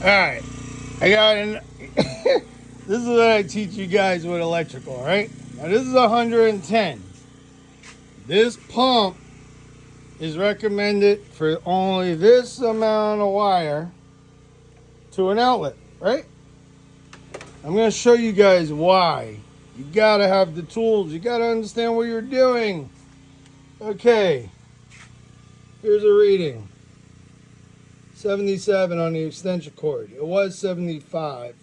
Alright, I got an this is what I teach you guys with electrical, right? Now this is 110. This pump is recommended for only this amount of wire to an outlet, right? I'm going to show you guys why. You got to have the tools. You got to understand what you're doing. Okay, here's a reading. 77 on the extension cord. It was 75.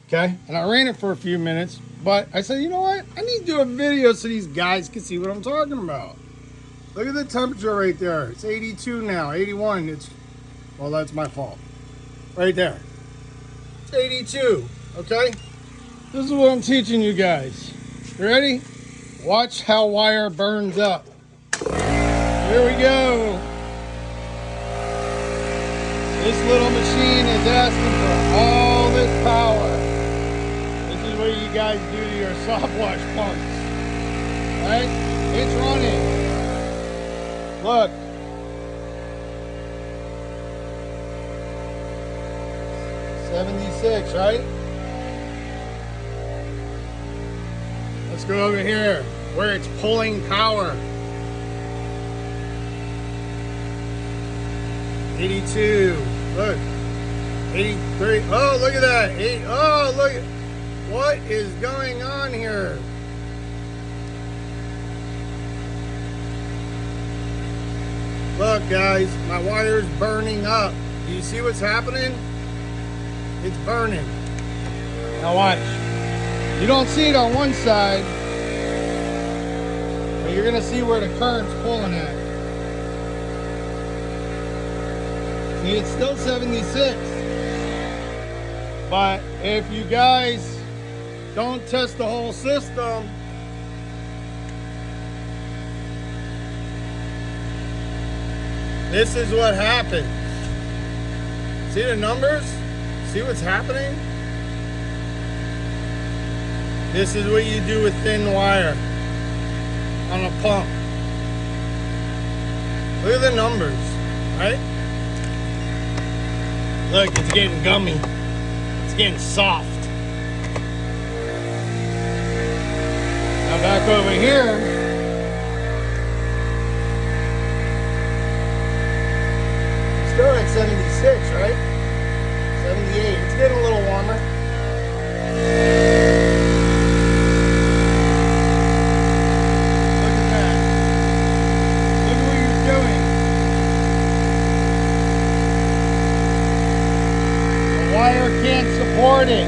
Okay, and I ran it for a few minutes, but I said, you know what? I need to do a video so these guys can see what I'm talking about. Look at the temperature right there. It's 82 now, 81. Well, that's my fault. Right there. It's 82, okay? This is what I'm teaching you guys. You ready? Watch how wire burns up. Here we go. This little machine is asking for all this power. This is what you guys do to your soft wash pumps. Right? It's running. Look. $76, right? Let's go over here where it's pulling power. 82. Look. 83. Oh, look at that. Oh, look at what is going on here. Look, guys, my wire's burning up. Do you see what's happening? It's burning. Now watch. You don't see it on one side, but you're gonna see where the current's pulling at. See, it's still 76. But if you guys don't test the whole system, this is what happens. See the numbers? See what's happening? This is what you do with thin wire on a pump. Look at the numbers, right? Look, it's getting gummy. It's getting soft. Now back over here, still at 76, right? 78. It's getting a little warmer. Look at that. Look at what you're doing. The wire can't support it.